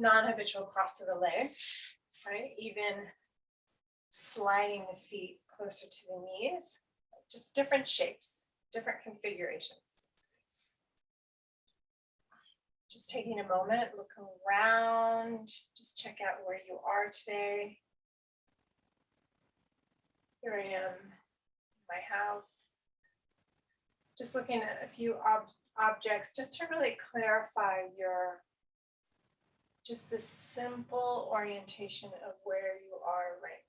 non-habitual cross of the legs, right? Even sliding the feet closer to the knees, just different shapes, different configurations. Just taking a moment, look around, just check out where you are today. Here I am in my house. Just looking at a few objects just to really clarify just the simple orientation of where you are right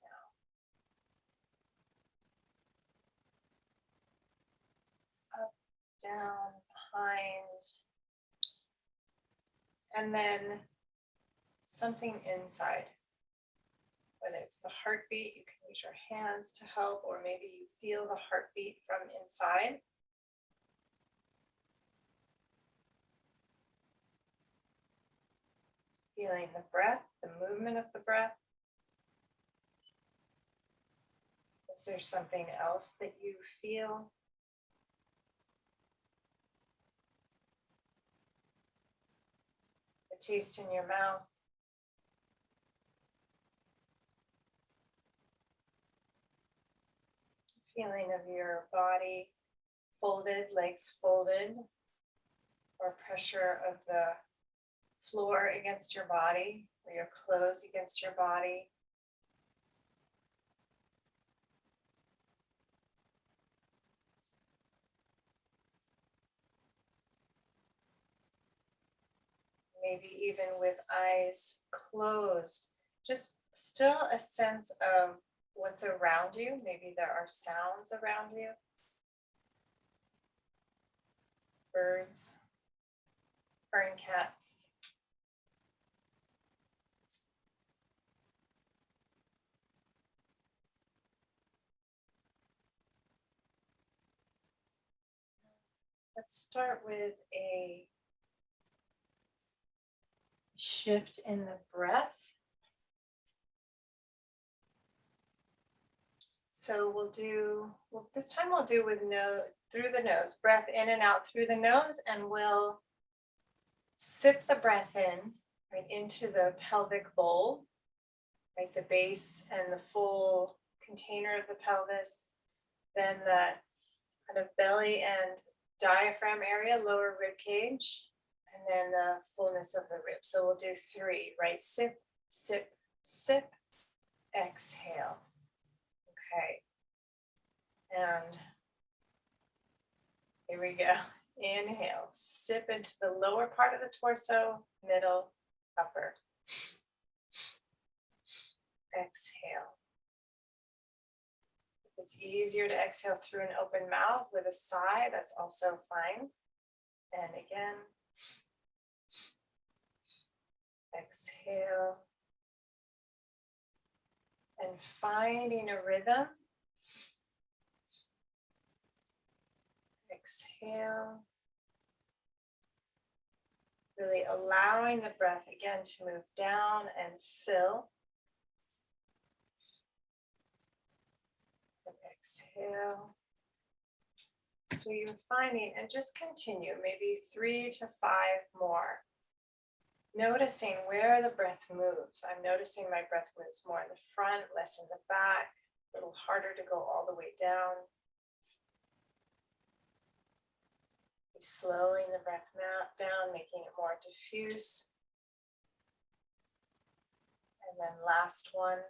now. Up, down, behind. And then something inside. Whether it's the heartbeat, you can use your hands to help, or maybe you feel the heartbeat from inside. Feeling the breath, the movement of the breath. Is there something else that you feel? The taste in your mouth. Feeling of your body folded, legs folded, or pressure of the floor against your body, or your clothes against your body. Maybe even with eyes closed, just still a sense of what's around you. Maybe there are sounds around you. Birds, fern cats. Let's start with a shift in the breath. So this time we'll do with through the nose, breath in and out through the nose, and we'll sip the breath in right into the pelvic bowl, right, the base and the full container of the pelvis, then the kind of belly and diaphragm area, lower rib cage, and then the fullness of the rib. So we'll do 3, right? Sip, sip, sip, exhale. Okay. And here we go. Inhale, sip into the lower part of the torso, middle, upper. Exhale. If it's easier to exhale through an open mouth with a sigh, that's also fine. And again, exhale. And finding a rhythm. Exhale. Really allowing the breath again to move down and fill. And exhale. So you're finding, and just continue, maybe 3 to 5 more. Noticing where the breath moves. I'm noticing my breath moves more in the front, less in the back, a little harder to go all the way down. Slowing the breath down, making it more diffuse. And then last one.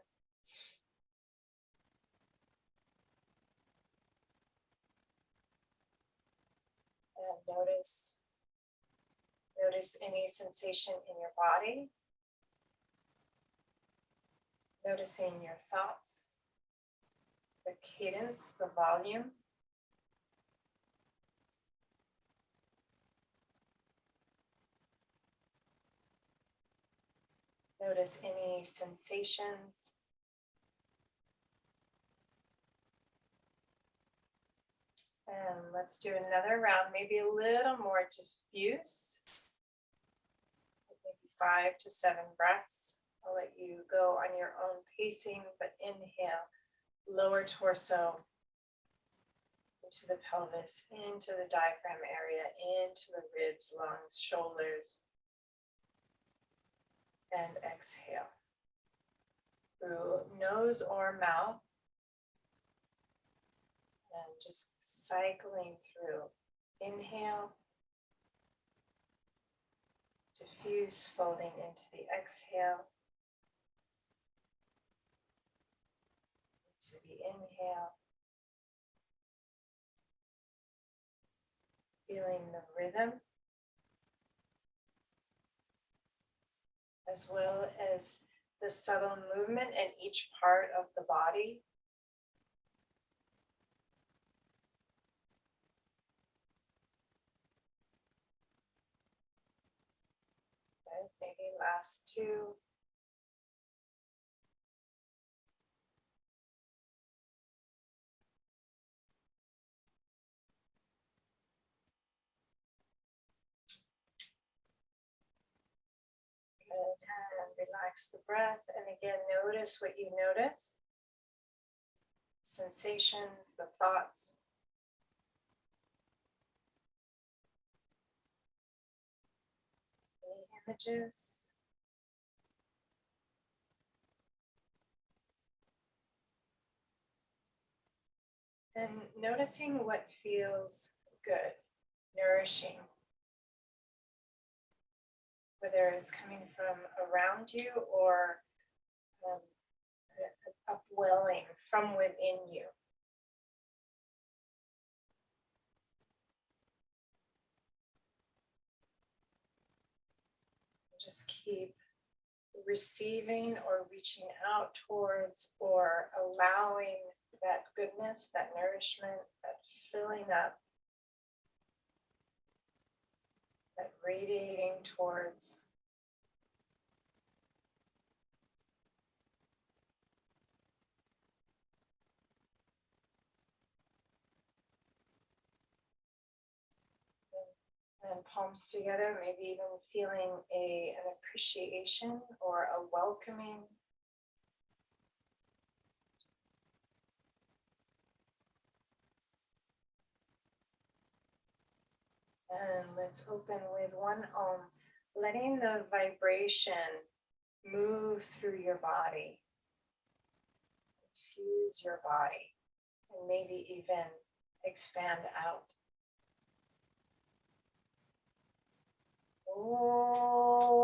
And notice any sensation in your body. Noticing your thoughts, the cadence, the volume. Notice any sensations. And let's do another round, maybe a little more diffuse. Maybe 5 to 7 breaths. I'll let you go on your own pacing, but inhale, lower torso into the pelvis, into the diaphragm area, into the ribs, lungs, shoulders. and exhale through nose or mouth. And just cycling through. Inhale, diffuse, folding into the exhale, into the inhale, feeling the rhythm, as well as the subtle movement in each part of the body. Okay, maybe last two. Good, and relax the breath. And again, notice what you notice. Sensations, the thoughts. Any images. And noticing what feels good, nourishing. Whether it's coming from around you or upwelling from within you. Just keep receiving or reaching out towards or allowing that goodness, that nourishment, that filling up, that radiating towards. And palms together, maybe even feeling an appreciation or a welcoming. And let's open with one Om, letting the vibration move through your body, infuse your body, and maybe even expand out. Oh.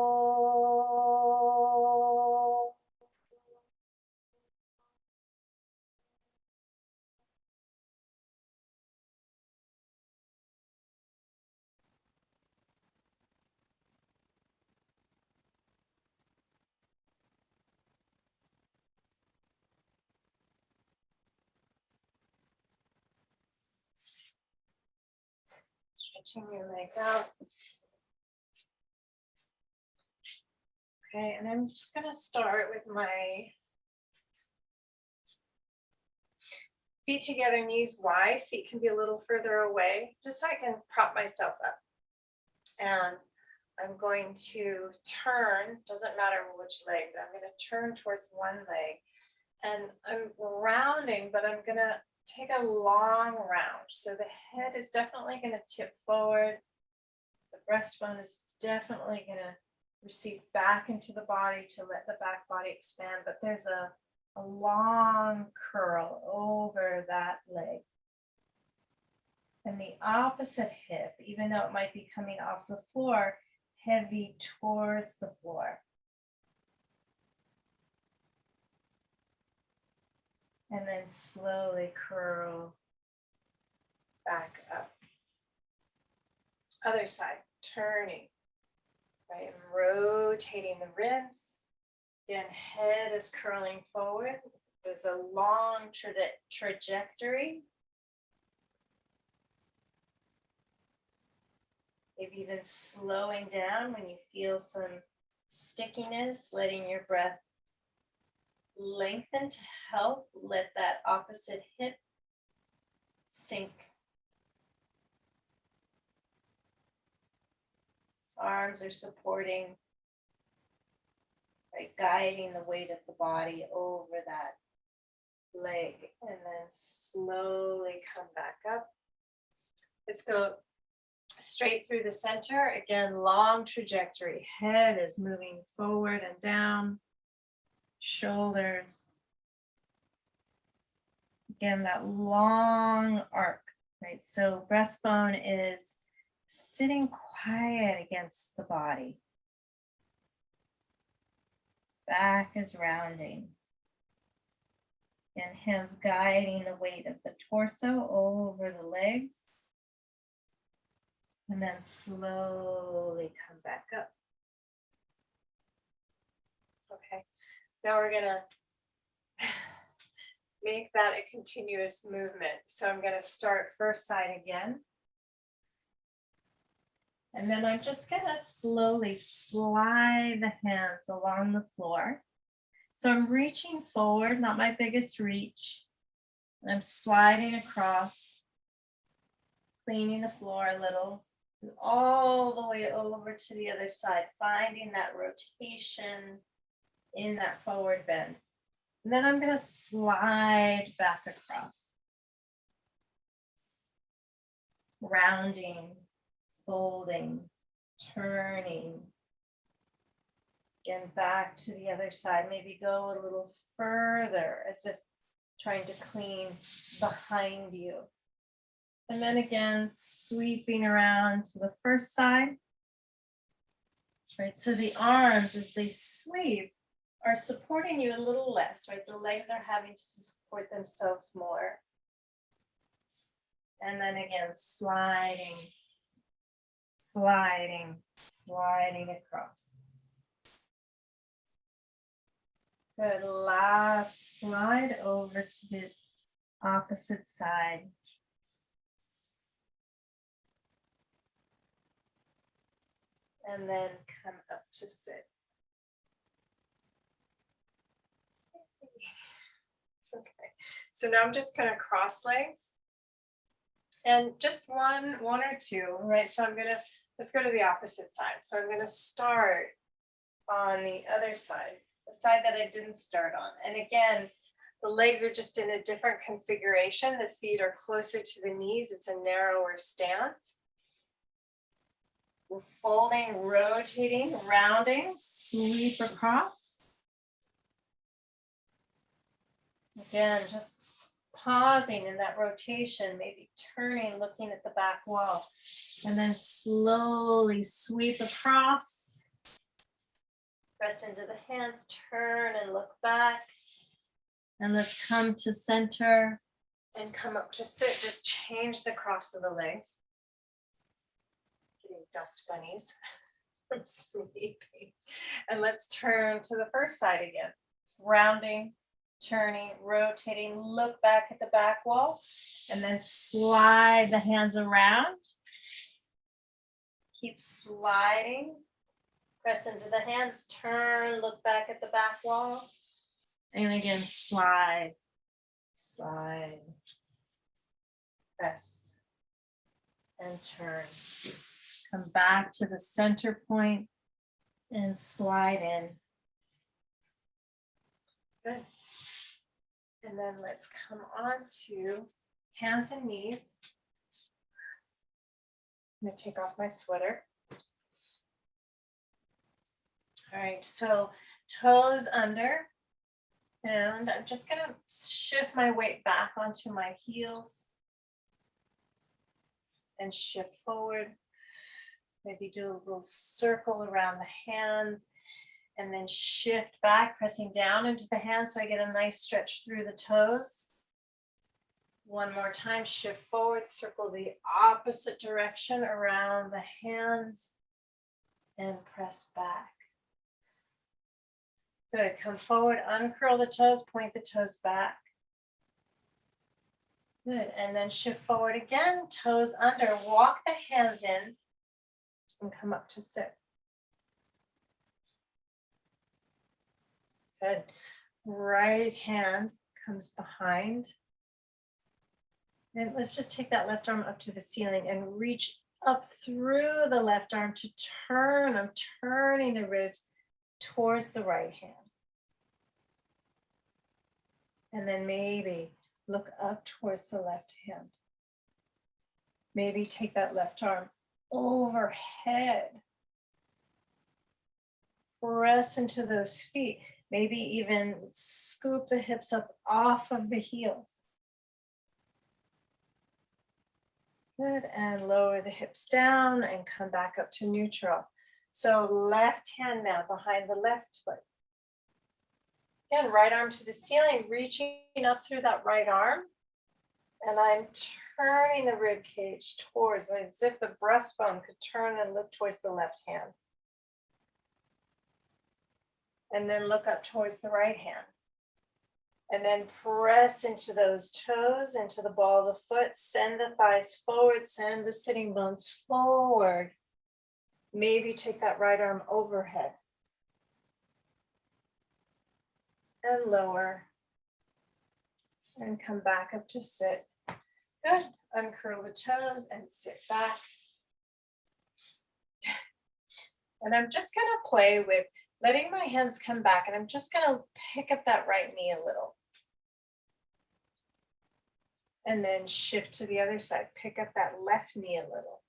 Stretching your legs out. Okay, and I'm just going to start with my feet together, knees wide. Feet can be a little further away, just so I can prop myself up. And I'm going to turn, doesn't matter which leg, but I'm going to turn towards one leg. And I'm rounding, but I'm going to take a long round. So the head is definitely going to tip forward. The breastbone is definitely going to recede back into the body to let the back body expand. But there's a long curl over that leg. And the opposite hip, even though it might be coming off the floor, heavy towards the floor. And then slowly curl back up. Other side, turning, right, and rotating the ribs. Again, head is curling forward. There's a long trajectory. Maybe even slowing down when you feel some stickiness, letting your breath lengthen to help let that opposite hip sink. Arms are supporting, right, guiding the weight of the body over that leg, and then slowly come back up. Let's go straight through the center. Again, long trajectory. Head is moving forward and down. Shoulders. Again, that long arc, right? So breastbone is sitting quiet against the body. Back is rounding. And hands guiding the weight of the torso over the legs. And then slowly come back up. Okay, now we're gonna make that a continuous movement. So I'm gonna start first side again. And then I'm just gonna slowly slide the hands along the floor. So I'm reaching forward, not my biggest reach. I'm sliding across, cleaning the floor a little, all the way over to the other side, finding that rotation in that forward bend. And then I'm going to slide back across, rounding, folding, turning. Again, back to the other side, maybe go a little further as if trying to clean behind you. And then again, sweeping around to the first side. Right, so the arms as they sweep are supporting you a little less, right? The legs are having to support themselves more. And then again, sliding, sliding, sliding across. Good, last slide over to the opposite side. And then come up to sit. Okay, so now I'm just gonna cross legs. And just one or two, right? So let's go to the opposite side. So I'm gonna start on the other side, the side that I didn't start on. And again, the legs are just in a different configuration. The feet are closer to the knees. It's a narrower stance. We're folding, rotating, rounding, sweep across. Again, just pausing in that rotation, maybe turning, looking at the back wall, and then slowly sweep across. Press into the hands, turn and look back. And let's come to center and come up to sit. Just change the cross of the legs. Getting dust bunnies from sleeping. And let's turn to the first side again. Rounding, turning, rotating, look back at the back wall, and then slide the hands around. Keep sliding. Press into the hands, turn, look back at the back wall. And again, slide, slide, press, and turn. Come back to the center point and slide in. Good. And then let's come on to hands and knees. I'm gonna take off my sweater. All right, so toes under, and I'm just gonna shift my weight back onto my heels and shift forward. Maybe do a little circle around the hands and then shift back, pressing down into the hands so I get a nice stretch through the toes. One more time, shift forward, circle the opposite direction around the hands and press back. Good, come forward, uncurl the toes, point the toes back. Good, and then shift forward again, toes under, walk the hands in and come up to sit. Good, right hand comes behind. And let's just take that left arm up to the ceiling and reach up through the left arm to turn. I'm turning the ribs towards the right hand. And then maybe look up towards the left hand. Maybe take that left arm overhead. Press into those feet. Maybe even scoop the hips up off of the heels. Good, and lower the hips down and come back up to neutral. So left hand now behind the left foot. Again, right arm to the ceiling, reaching up through that right arm. And I'm turning the rib cage towards, as if the breastbone could turn and look towards the left hand. And then look up towards the right hand. And then press into those toes, into the ball of the foot, send the thighs forward, send the sitting bones forward. Maybe take that right arm overhead. And lower. And come back up to sit. Good. Uncurl the toes and sit back. And I'm just going to play with letting my hands come back, and I'm just going to pick up that right knee a little. And then shift to the other side. Pick up that left knee a little.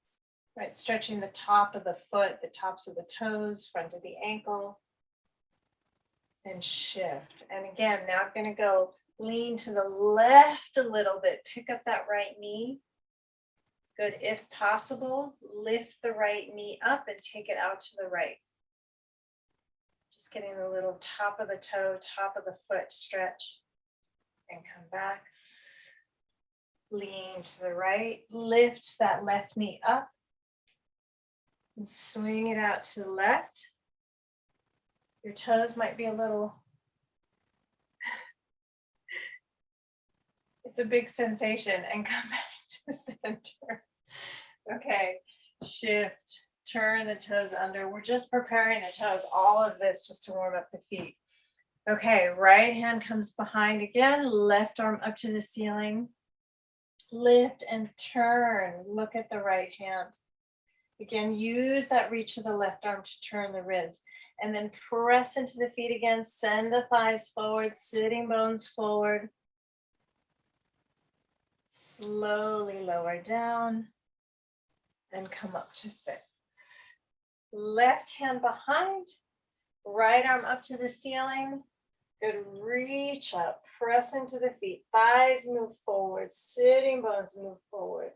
Right, stretching the top of the foot, the tops of the toes, front of the ankle. And shift. And again, now I'm going to go lean to the left a little bit. Pick up that right knee. Good. If possible, lift the right knee up and take it out to the right. Just getting the little top of the toe, top of the foot stretch. And come back. Lean to the right. Lift that left knee up. And swing it out to the left. Your toes might be a little, it's a big sensation, and come back to center. Okay, shift, turn the toes under. We're just preparing the toes, all of this just to warm up the feet. Okay, right hand comes behind again, left arm up to the ceiling. Lift and turn, look at the right hand. Again, use that reach of the left arm to turn the ribs. And then press into the feet again. Send the thighs forward, sitting bones forward. Slowly lower down and come up to sit. Left hand behind, right arm up to the ceiling. Good, reach up, press into the feet. Thighs move forward, sitting bones move forward.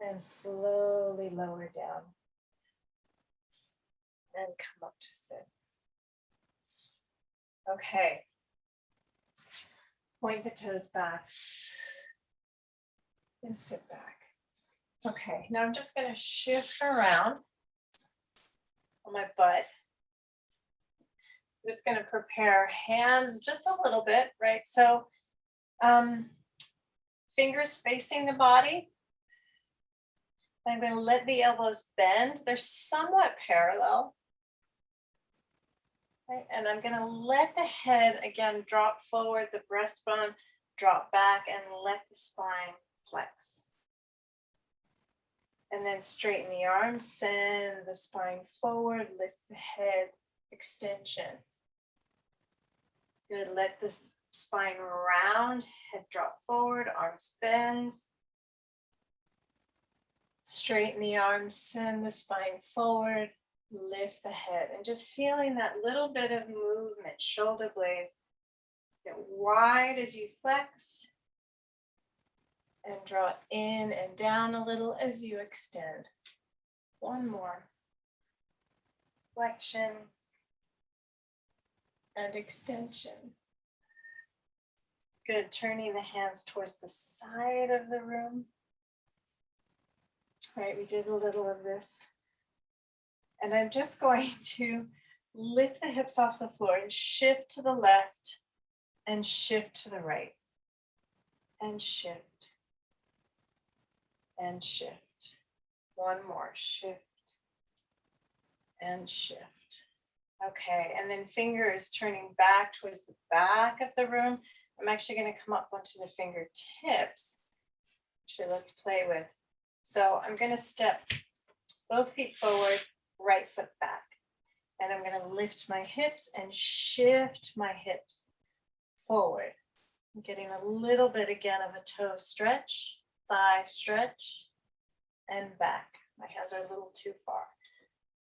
And slowly lower down. And come up to sit. Okay. Point the toes back. And sit back. Okay, now I'm just going to shift around on my butt. I'm just going to prepare hands just a little bit, right? So fingers facing the body. I'm going to let the elbows bend. They're somewhat parallel. Right? And I'm going to let the head again drop forward, the breastbone drop back, and let the spine flex. And then straighten the arms, send the spine forward, lift the head, extension. Good, let the spine round, head drop forward, arms bend. Straighten the arms, send the spine forward, lift the head, and just feeling that little bit of movement, shoulder blades get wide as you flex, and draw in and down a little as you extend. One more. Flexion and extension. Good, turning the hands towards the side of the room. All right, we did a little of this. And I'm just going to lift the hips off the floor and shift to the left and shift to the right. And shift. And shift. One more, shift and shift. Okay, and then fingers turning back towards the back of the room. I'm actually going to come up onto the fingertips. Actually, let's play with. So I'm going to step both feet forward, right foot back. And I'm going to lift my hips and shift my hips forward. I'm getting a little bit again of a toe stretch. thigh stretch and back. My hands are a little too far.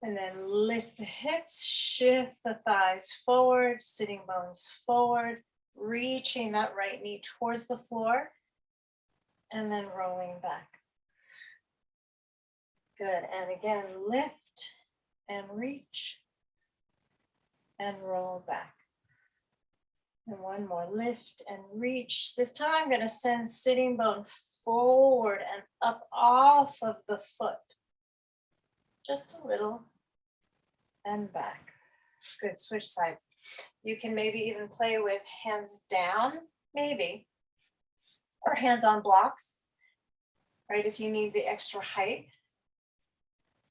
And then lift the hips, shift the thighs forward, sitting bones forward, reaching that right knee towards the floor, and then rolling back. Good, and again, lift and reach and roll back. And one more, lift and reach. This time I'm gonna send sitting bone forward and up off of the foot. Just a little and back. Good, switch sides. You can maybe even play with hands down, maybe, or hands on blocks, right? If you need the extra height.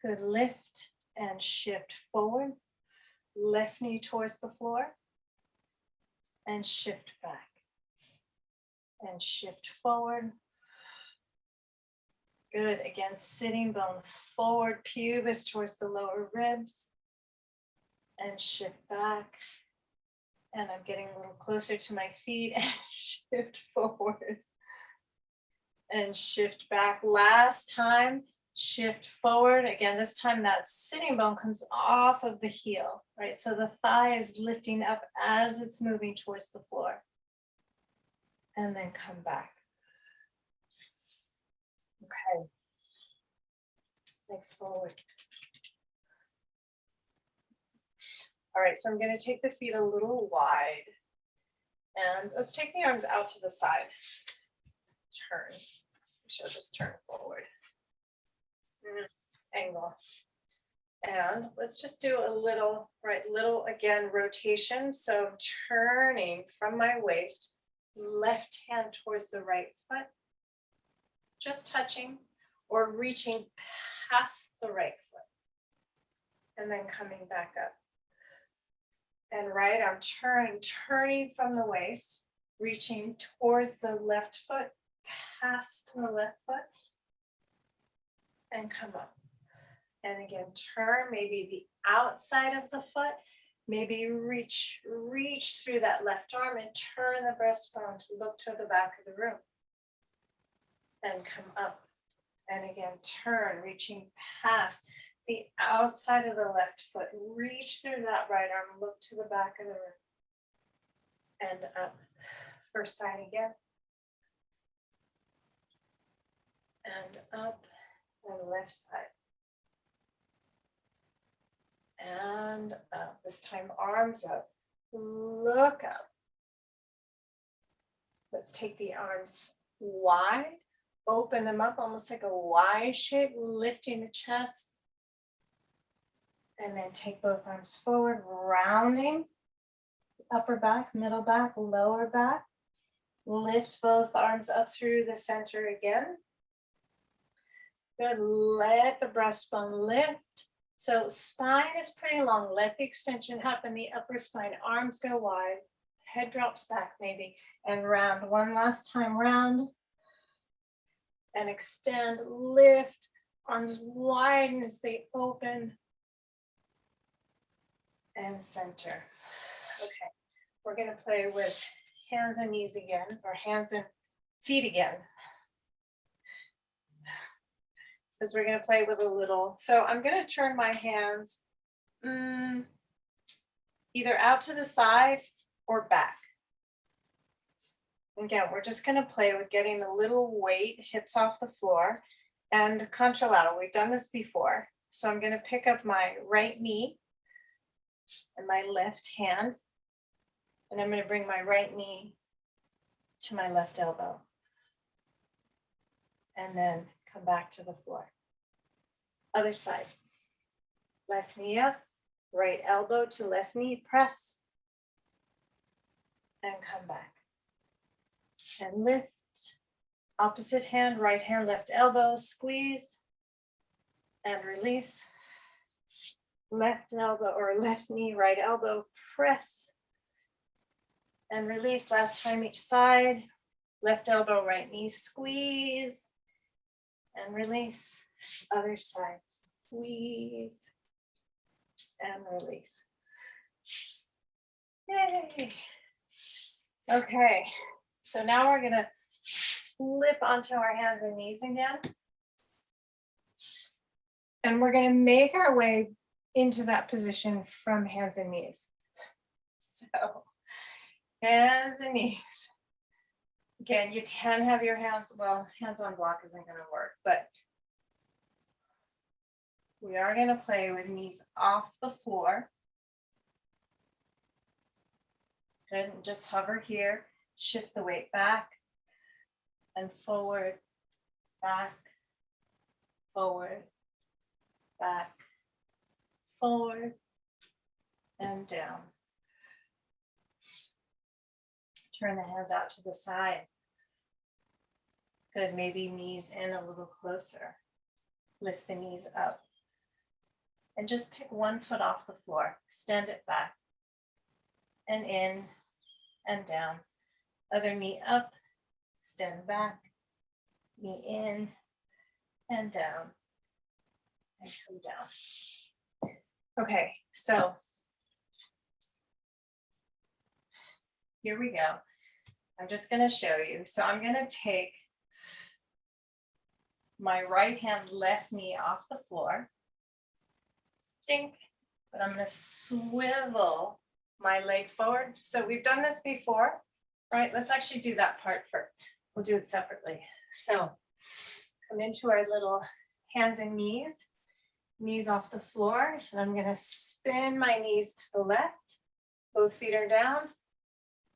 Good, lift and shift forward. Left knee towards the floor and shift back and shift forward. Good, again, sitting bone forward, pubis towards the lower ribs and shift back. And I'm getting a little closer to my feet and shift forward and shift back. Last time, shift forward. Again, this time that sitting bone comes off of the heel, right? So the thigh is lifting up as it's moving towards the floor. And then come back. Okay. Legs forward. All right, so I'm going to take the feet a little wide. And let's take the arms out to the side. Turn. We should just turn forward. Angle. And let's just do a little, little again, rotation. So turning from my waist, left hand towards the right foot, just touching or reaching past the right foot. And then coming back up. And right arm turning from the waist, reaching towards the left foot, past the left foot, and come up. And again, turn maybe the outside of the foot, maybe reach through that left arm and turn the breastbone to look to the back of the room. And come up. And again, turn, reaching past the outside of the left foot. Reach through that right arm, look to the back of the room. And up. First side again. And up. And left side. And up. This time arms up. Look up. Let's take the arms wide. Open them up almost like a Y shape, lifting the chest. And then take both arms forward, rounding. Upper back, middle back, lower back. Lift both arms up through the center again. Good, let the breastbone lift. So spine is pretty long. Let the extension happen, the upper spine, arms go wide. Head drops back maybe, and round. One last time, round. And extend, lift, arms widen as they open. And center. Okay, we're gonna play with hands and knees again, or hands and feet again. Because we're gonna play with a little, so I'm gonna turn my hands either out to the side or back. Again, we're just gonna play with getting a little weight, hips off the floor, and contralateral. We've done this before. So I'm gonna pick up my right knee and my left hand, and I'm gonna bring my right knee to my left elbow. And then come back to the floor. Other side. Left knee up, right elbow to left knee, press, and come back. And lift. Opposite hand, right hand, left elbow, squeeze, and release. Left elbow or left knee, right elbow, press, and release. Last time each side. Left elbow, right knee, squeeze, and release. Other side, squeeze, and release. Yay. Okay, so now we're gonna flip onto our hands and knees again. And we're going to make our way into that position from hands and knees. So hands and knees. Again, you can have your hands, well, hands on block isn't going to work, but we are going to play with knees off the floor. And just hover here, shift the weight back and forward, back, forward, back, forward, and down. Turn the hands out to the side. Good, maybe knees in a little closer. Lift the knees up. And just pick one foot off the floor. Extend it back and in and down. Other knee up, extend back, knee in and down, and come down. Okay, so here we go. I'm just going to show you. So I'm going to take my right hand, left knee off the floor. Dink. But I'm going to swivel my leg forward. So we've done this before, right? Let's actually do that part first. We'll do it separately. So come into our little hands and knees, knees off the floor. And I'm going to spin my knees to the left. Both feet are down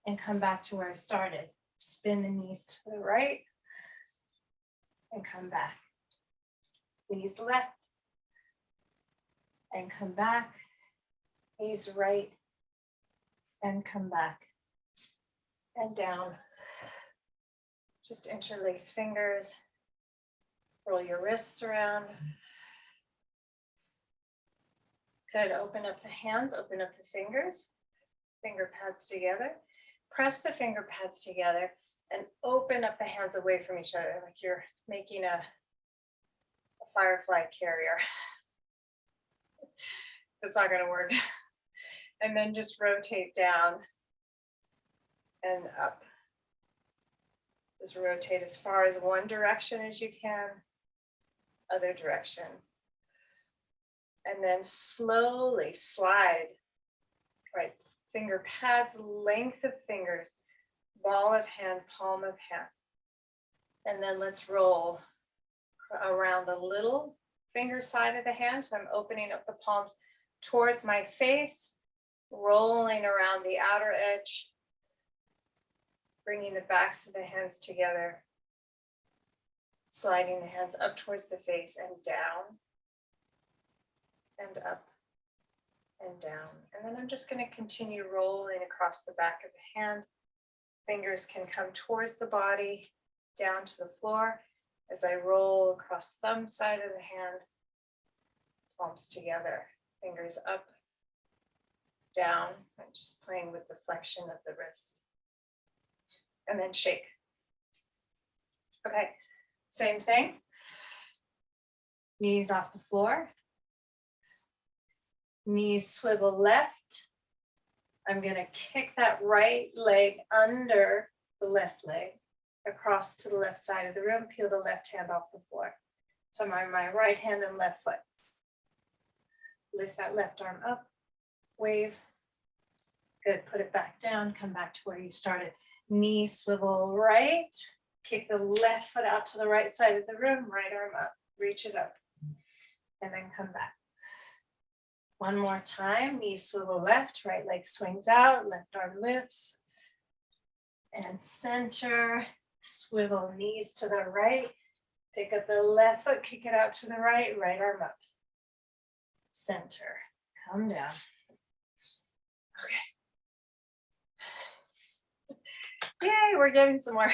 and come back to where I started. Spin the knees to the right and come back. Knees left and come back. Knees right and come back and down. Just interlace fingers. Roll your wrists around. Good. Open up the hands, open up the fingers. Finger pads together. Press the finger pads together and open up the hands away from each other like you're making a firefly carrier. It's not going to work. And then just rotate down and up. Just rotate as far as one direction as you can, other direction. And then slowly slide, right? Finger pads, length of fingers, ball of hand, palm of hand. And then let's roll around the little finger side of the hand. So I'm opening up the palms towards my face, rolling around the outer edge, bringing the backs of the hands together, sliding the hands up towards the face and down and up and down. And then I'm just going to continue rolling across the back of the hand. Fingers can come towards the body, down to the floor as I roll across thumb side of the hand, palms together, fingers up, down. I'm just playing with the flexion of the wrist. And then shake. Okay, same thing. Knees off the floor. Knees swivel left. I'm going to kick that right leg under the left leg across to the left side of the room. Peel the left hand off the floor. So my right hand and left foot. Lift that left arm up. Wave. Good. Put it back down. Come back to where you started. Knee swivel right. Kick the left foot out to the right side of the room. Right arm up. Reach it up. And then come back. One more time, knees swivel left, right leg swings out, left arm lifts. And center, swivel knees to the right. Pick up the left foot, kick it out to the right, right arm up. Center, come down. Okay. Yay, we're getting some more.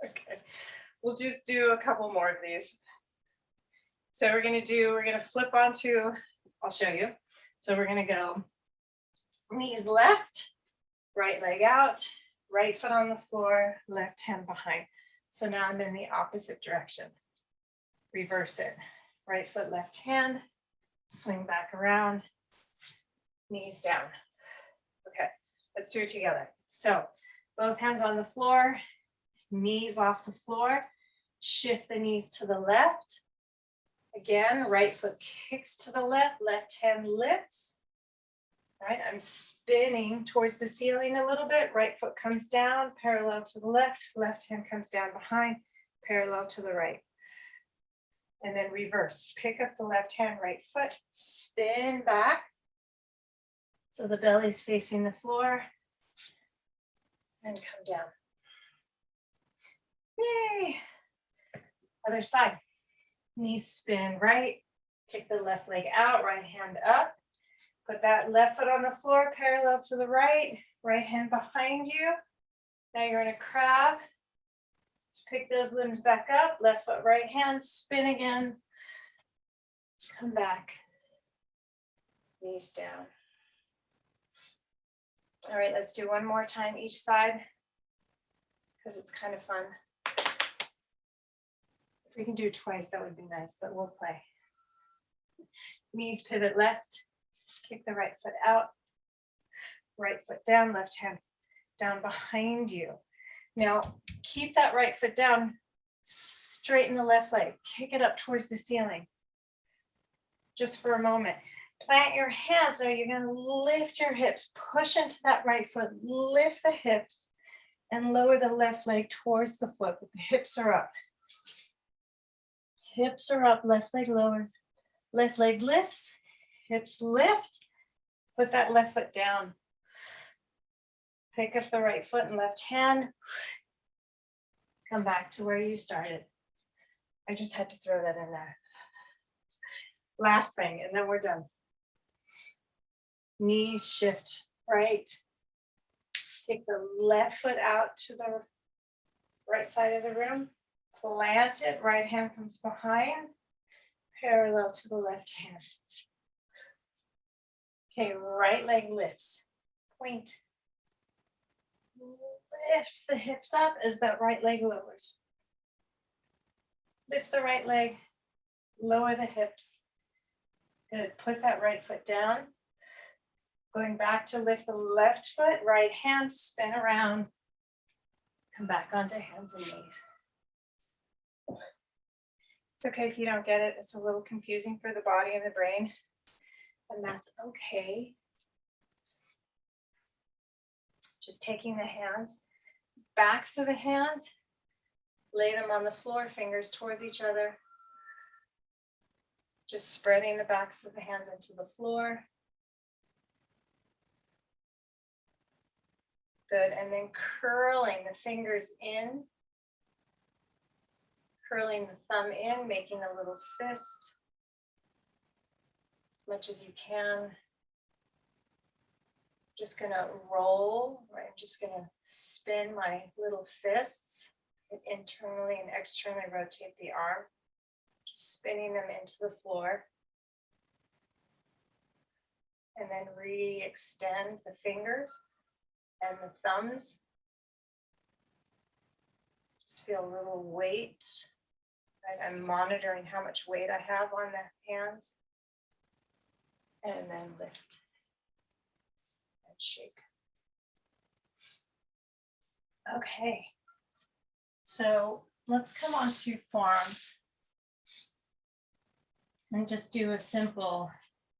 Okay, we'll just do a couple more of these. So we're going to flip onto, I'll show you. So we're going to go knees left, right leg out, right foot on the floor, left hand behind. So now I'm in the opposite direction. Reverse it. Right foot, left hand, swing back around, knees down. Okay, let's do it together. So both hands on the floor, Knees off the floor. Shift the knees to the left. Again, right foot kicks to the left, left hand lifts. All right, I'm spinning towards the ceiling a little bit. Right foot comes down, parallel to the left. Left hand comes down behind, parallel to the right. And then reverse. Pick up the left hand, right foot, spin back. So the belly's facing the floor. And come down. Yay! Other side. Knees spin right. Kick the left leg out, right hand up. Put that left foot on the floor, parallel to the right. Right hand behind you. Now you're in a crab. Pick those limbs back up. Left foot, right hand, spin again. Come back. Knees down. All right, let's do one more time each side because it's kind of fun. If we can do it twice, that would be nice, but we'll play. Knees pivot left. Kick the right foot out. Right foot down, left hand down behind you. Now, keep that right foot down. Straighten the left leg. Kick it up towards the ceiling. Just for a moment. Plant your hands. Now you're going to lift your hips. Push into that right foot. Lift the hips and lower the left leg towards the floor. But the hips are up. Hips are up. Left leg lowers. Left leg lifts. Hips lift. Put that left foot down. Pick up the right foot and left hand. Come back to where you started. I just had to throw that in there. Last thing, and then we're done. Knees shift right. Kick the left foot out to the right side of the room. Plant it, right hand comes behind, parallel to the left hand. Okay, right leg lifts. Point. Lift the hips up as that right leg lowers. Lift the right leg, lower the hips. Good, put that right foot down. Going back to lift the left foot, right hand, spin around. Come back onto hands and knees. It's okay if you don't get it. It's a little confusing for the body and the brain, and that's okay. Just taking the hands, backs of the hands, lay them on the floor, fingers towards each other. Just spreading the backs of the hands into the floor. Good, and then curling the fingers in. Curling the thumb in, making a little fist. As much as you can. Just gonna roll, right? I'm just gonna spin my little fists and internally and externally rotate the arm. Just spinning them into the floor. And then re-extend the fingers and the thumbs. Just feel a little weight. Right? I'm monitoring how much weight I have on the hands. And then lift. Shake. Okay, so let's come on to forearms and just do a simple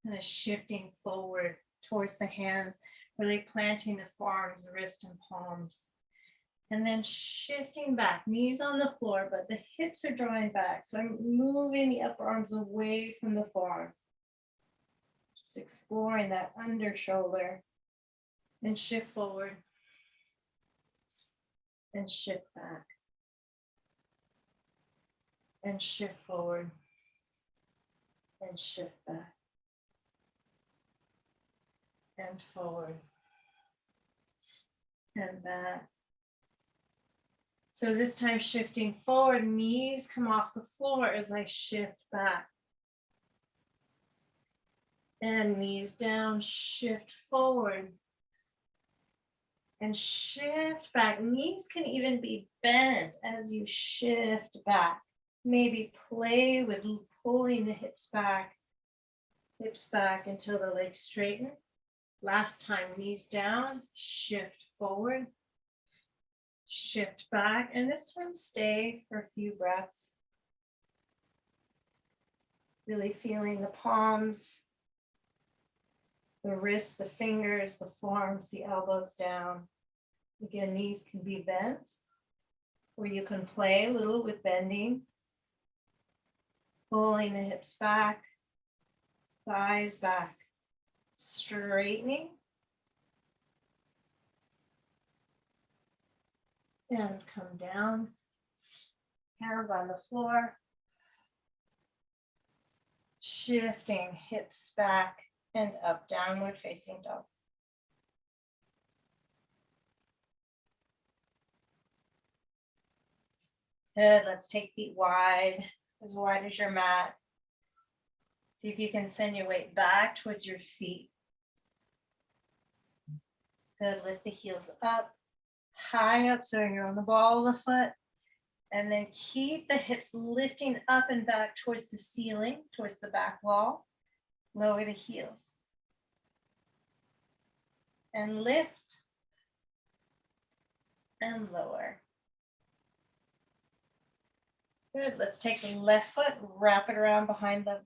kind of shifting forward towards the hands, really planting the forearms, wrist, and palms, and then shifting back, knees on the floor, but the hips are drawing back. So I'm moving the upper arms away from the forearms, just exploring that under shoulder. And shift forward and shift back and shift forward and shift back and forward and back. So this time shifting forward, knees come off the floor as I shift back. And knees down, shift forward. And shift back. Knees can even be bent as you shift back. Maybe play with pulling the hips back until the legs straighten. Last time, knees down, shift forward. Shift back, and this time stay for a few breaths. Really feeling the palms, the wrists, the fingers, the forearms, the elbows down. Again, knees can be bent, or you can play a little with bending. Pulling the hips back, thighs back, straightening. And come down, hands on the floor. Shifting hips back and up, downward facing dog. Good, let's take feet wide as your mat. See if you can send your weight back towards your feet. Good, lift the heels up, high up so you're on the ball of the foot. And then keep the hips lifting up and back towards the ceiling, towards the back wall. Lower the heels. And lift. And lower. Good, let's take the left foot, wrap it around behind the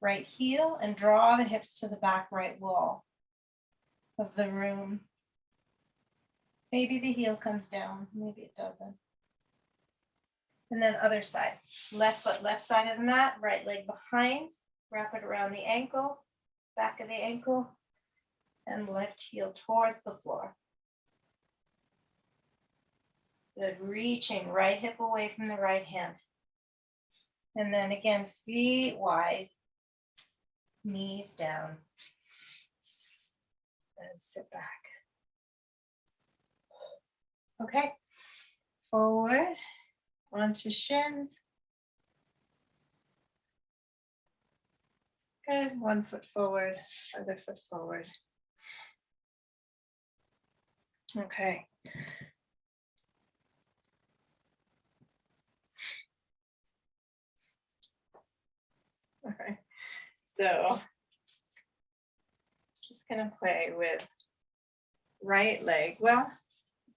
right heel and draw the hips to the back right wall of the room. Maybe the heel comes down, maybe it doesn't. And then other side, left foot, left side of the mat, right leg behind, wrap it around the ankle, back of the ankle, and left heel towards the floor. Good, reaching right hip away from the right hand. And then again, feet wide, knees down, and sit back. Okay, forward. Onto shins. Good, one foot forward, other foot forward. Okay. All right, so just gonna play with right leg. Well,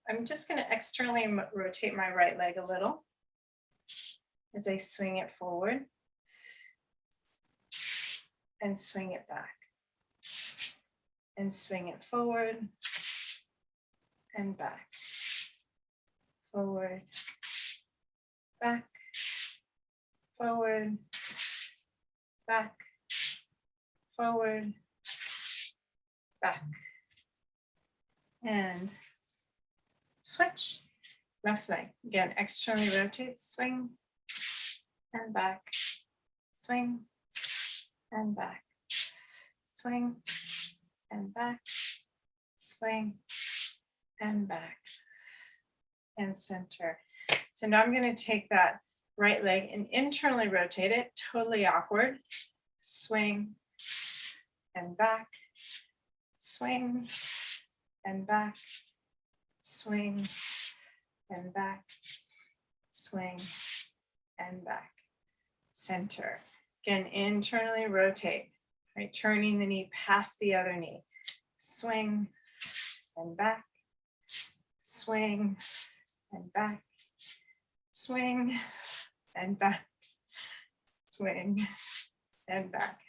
I'm just gonna externally rotate my right leg a little as I swing it forward and swing it back and swing it forward and back, forward, back, forward, back, forward, back, and switch. Left leg, again, externally rotate, swing, and back, swing, and back, swing, and back, swing, and back, and center. So now I'm going to take that right leg and internally rotate it, totally awkward, swing, and back, swing, and back, swing, and back, swing, and back, center. Again, internally rotate, right? Turning the knee past the other knee. Swing, and back, swing, and back, swing, and back, swing, and back.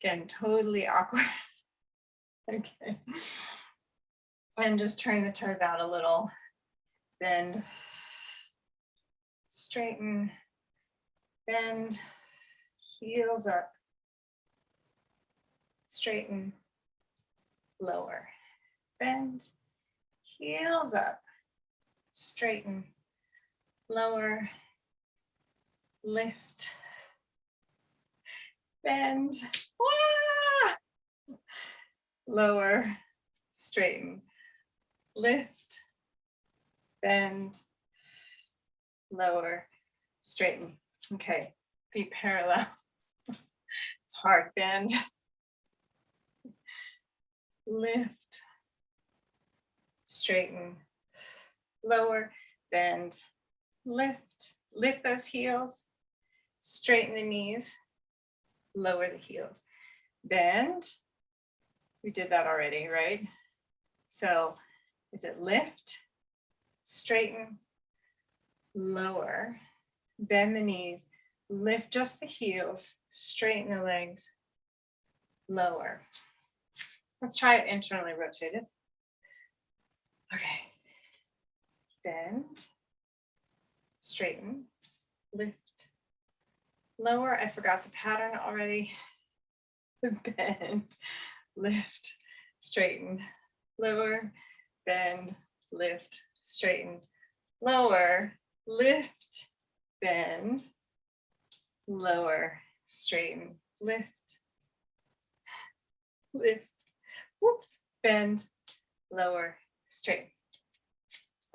Again, totally awkward. Okay. And just turn the toes out a little. Bend, straighten, bend, heels up, straighten, lower, bend, heels up, straighten, lower, lift, bend, lower, straighten, lift, bend, lower, straighten. Okay, feet parallel. It's hard, bend, lift, straighten, lower, bend, lift, lift those heels, straighten the knees, lower the heels, bend. We did that already, right? So is it lift, straighten, lower, bend the knees, lift just the heels, straighten the legs, lower. Let's try it internally rotated. Okay. Bend, straighten, lift, lower. I forgot the pattern already. Bend, lift, straighten, lower, bend, lift, straighten, lower, lift, bend, lower, straighten, lift, lift, whoops, bend, lower, straighten.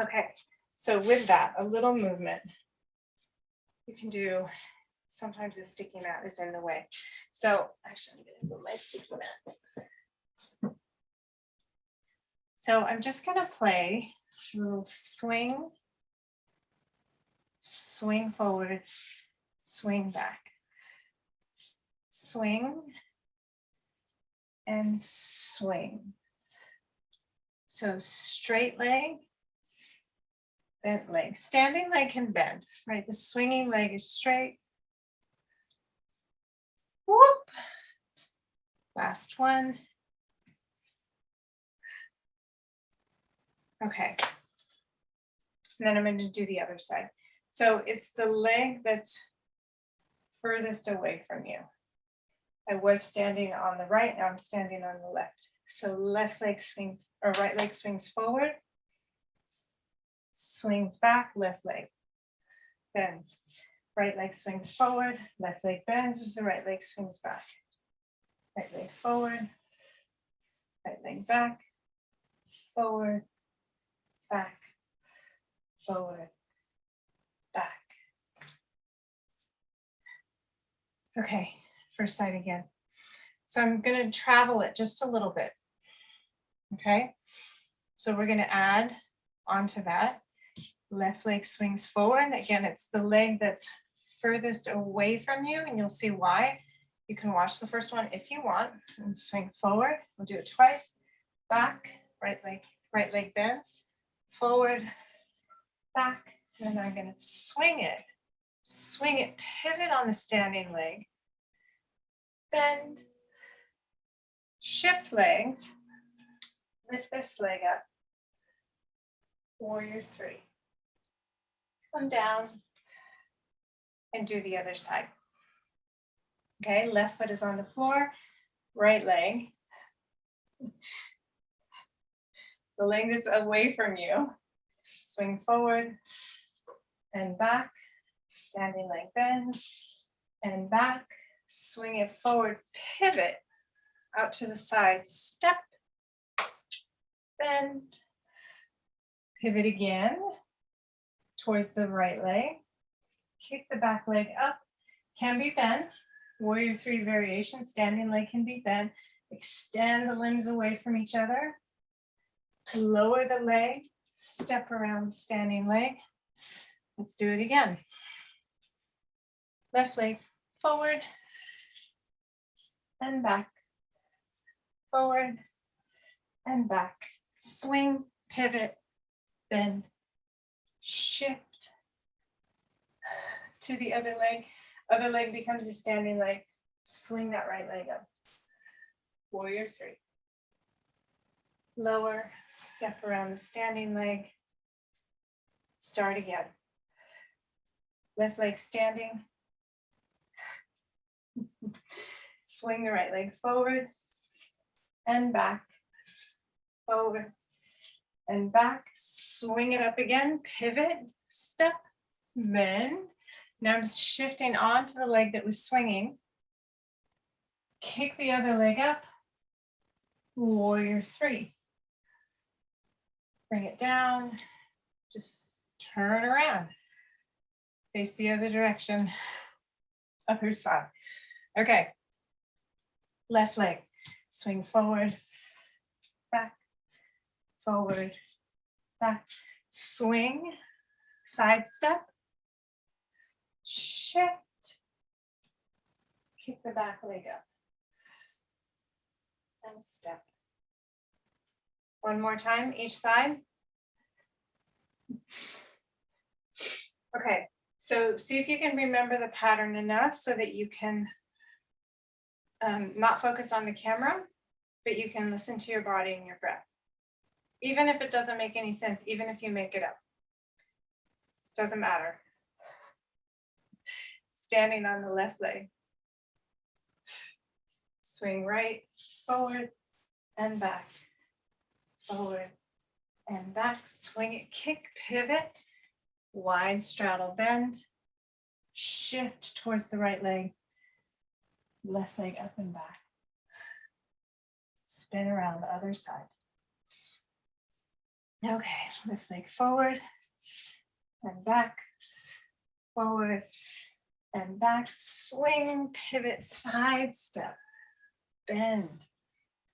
Okay, so with that, a little movement. You can do, sometimes the sticky mat is in the way. So actually, I'm gonna move my sticky mat. So I'm just gonna play a little swing, swing forward, swing back, swing, and swing. So straight leg, bent leg. Standing leg can bend, right? The swinging leg is straight. Whoop. Last one. Okay. And then I'm going to do the other side. So it's the leg that's furthest away from you. I was standing on the right, now I'm standing on the left. So left leg swings, or right leg swings forward, swings back, left leg bends. Right leg swings forward, left leg bends as the right leg swings back. Right leg forward, right leg back, forward, back, forward, back. Okay, first side again. So I'm going to travel it just a little bit. Okay, so we're going to add onto that. Left leg swings forward. Again, it's the leg that's furthest away from you, and you'll see why. You can watch the first one if you want. And swing forward. We'll do it twice. Back, right leg bends. Forward, back. And then I'm going to swing it, pivot on the standing leg. Bend, shift legs, lift this leg up. Warrior three. Come down and do the other side. Okay, left foot is on the floor, right leg. The leg that's away from you. Swing forward and back. Standing leg bends and back. Swing it forward, pivot out to the side, step, bend, pivot again towards the right leg. Kick the back leg up, can be bent. Warrior three variation, standing leg can be bent. Extend the limbs away from each other. Lower the leg, step around the standing leg. Let's do it again. Left leg forward and back, forward and back. Swing, pivot, bend, shift to the other leg. Other leg becomes a standing leg. Swing that right leg up. Warrior three. Lower, step around the standing leg. Start again. Left leg standing. Swing the right leg forward and back, forward and back. Swing it up again, pivot, step, bend. Now I'm shifting onto the leg that was swinging. Kick the other leg up, warrior three. Bring it down, just turn around. Face the other direction, other side. Okay, left leg, swing forward, back, forward, back, swing, side step, shift, kick the back leg up, and step. One more time, each side. Okay, so see if you can remember the pattern enough so that you can not focus on the camera, but you can listen to your body and your breath. Even if it doesn't make any sense, even if you make it up. Doesn't matter. Standing on the left leg. Swing right, forward, and back. Forward, and back. Swing it, kick, pivot. Wide straddle bend. Shift towards the right leg. Left leg up and back. Spin around the other side. Okay, left leg forward and back, forward and back, swing, pivot, side step, bend,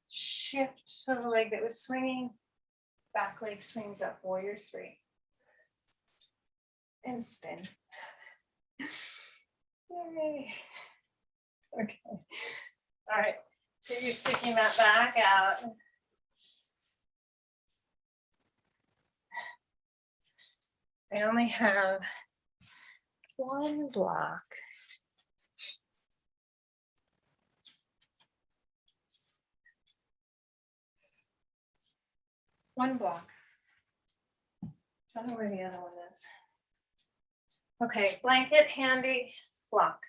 shift to the leg that was swinging, back leg swings up, warrior three, and spin. Yay. Okay, all right, so you're sticking that back out. I only have one block. One block. Don't know where the other one is. Okay, blanket, handy, block.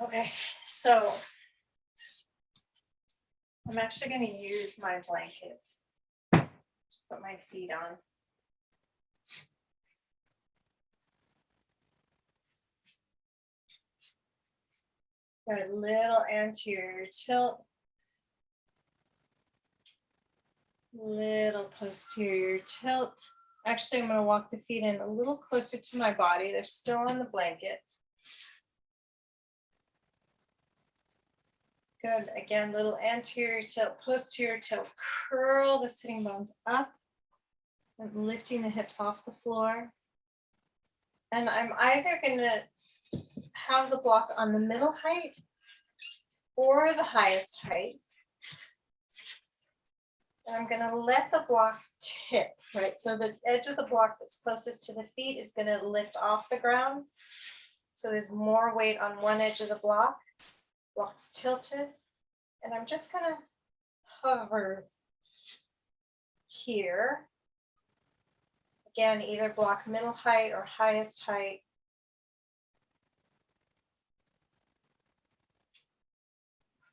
Okay, so I'm actually going to use my blanket to put my feet on. Got a little anterior tilt, little posterior tilt. Actually, I'm going to walk the feet in a little closer to my body. They're still on the blanket. Good. Again, little anterior tilt, posterior tilt. Curl the sitting bones up and lifting the hips off the floor. And I'm either going to have the block on the middle height or the highest height. And I'm going to let the block tip, right? So the edge of the block that's closest to the feet is going to lift off the ground. So there's more weight on one edge of the block. Block's tilted. And I'm just going to hover here. Again, either block middle height or highest height.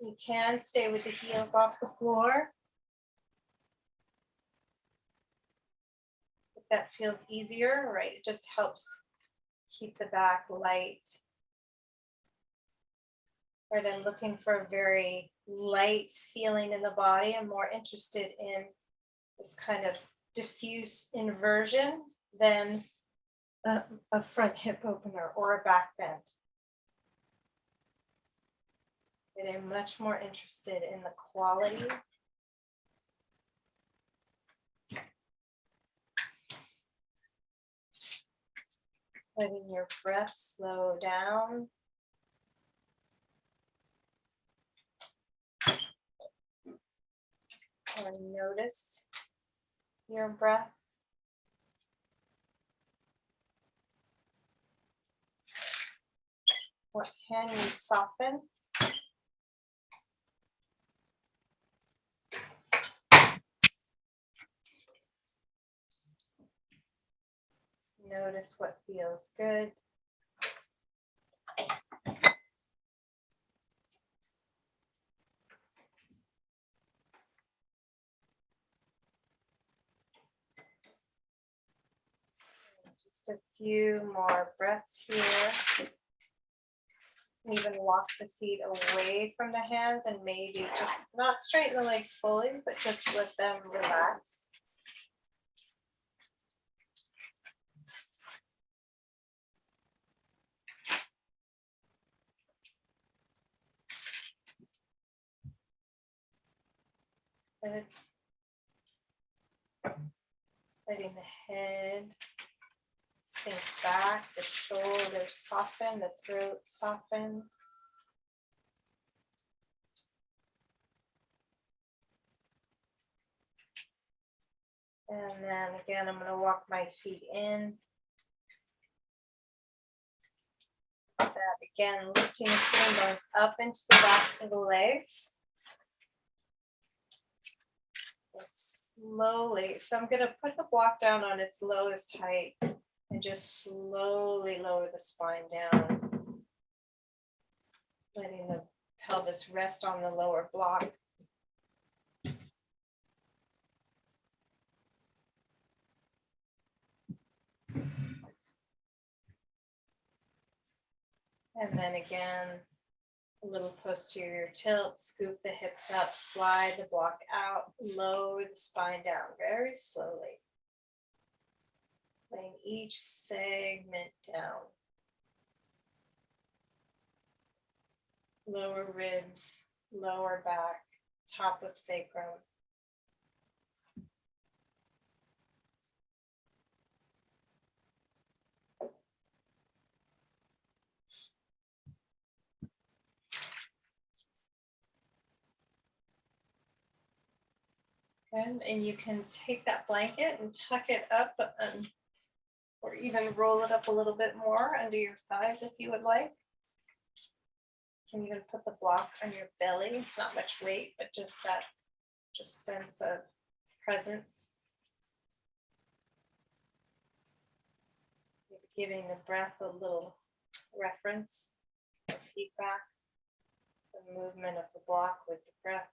You can stay with the heels off the floor. If that feels easier, right? It just helps keep the back light. Right, I'm looking for a very light feeling in the body. I'm more interested in this kind of diffuse inversion than a front hip opener or a back bend. And I'm much more interested in the quality. Letting your breath slow down. Or notice your breath. What can you soften? Notice what feels good. Just a few more breaths here. Even walk the feet away from the hands and maybe just not straighten the legs fully, but just let them relax. Good. Letting the head sink back, the shoulders soften, the throat soften. And then again, I'm going to walk my feet in. That again, lifting the sitting bones up into the backs of the legs. And slowly, so I'm going to put the block down on its lowest height and just slowly lower the spine down, letting the pelvis rest on the lower block. And then again, a little posterior tilt, scoop the hips up, slide the block out, lower the spine down very slowly. Laying each segment down. Lower ribs, lower back, top of sacrum. And you can take that blanket and tuck it up or even roll it up a little bit more under your thighs if you would like. You can even put the block on your belly. It's not much weight, but just that sense of presence. Maybe giving the breath a little reference, feedback, the movement of the block with the breath.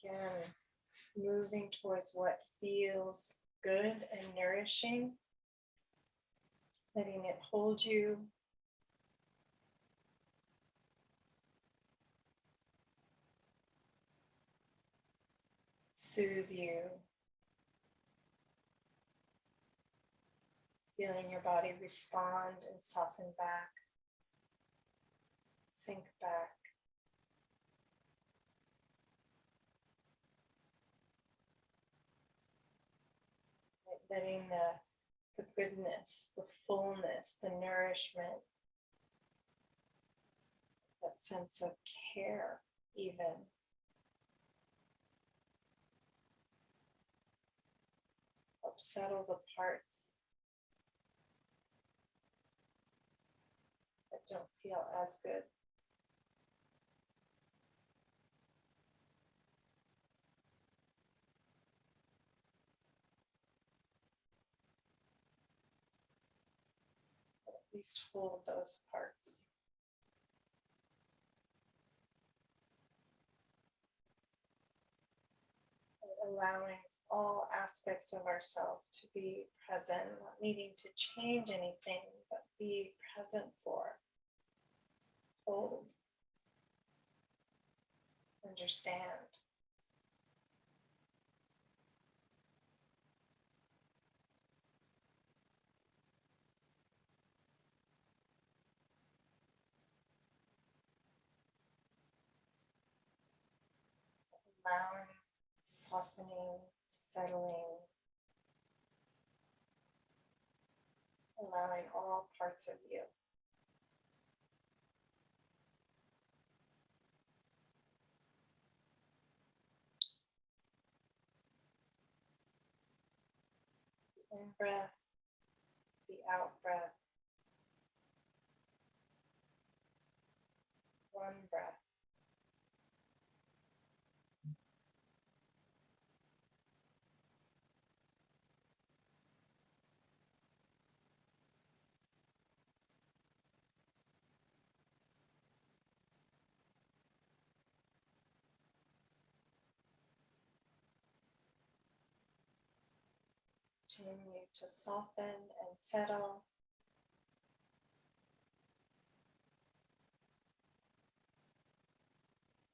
Again, moving towards what feels good and nourishing, letting it hold you. Soothe you. Feeling your body respond and soften back, sink back. Letting the goodness, the fullness, the nourishment, that sense of care even. Help settle the parts that don't feel as good. At least hold those parts. And allowing all aspects of ourselves to be present, not needing to change anything, but be present for, hold, understand. Allowing, softening, settling, allowing all parts of you. The in-breath, the out-breath. One breath. Continue to soften and settle.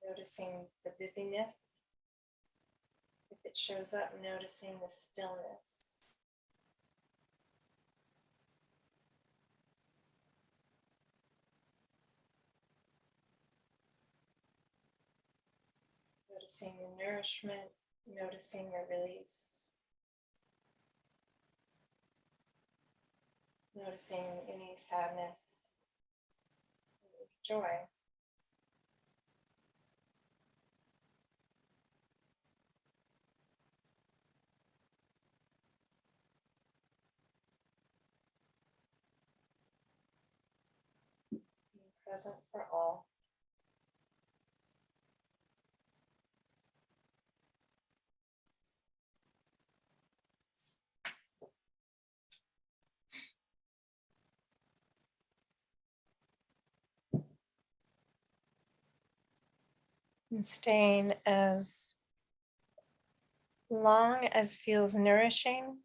Noticing the busyness. If it shows up, noticing the stillness. Noticing your nourishment, noticing your release. Noticing any sadness, joy. Being present for all. And staying as long as feels nourishing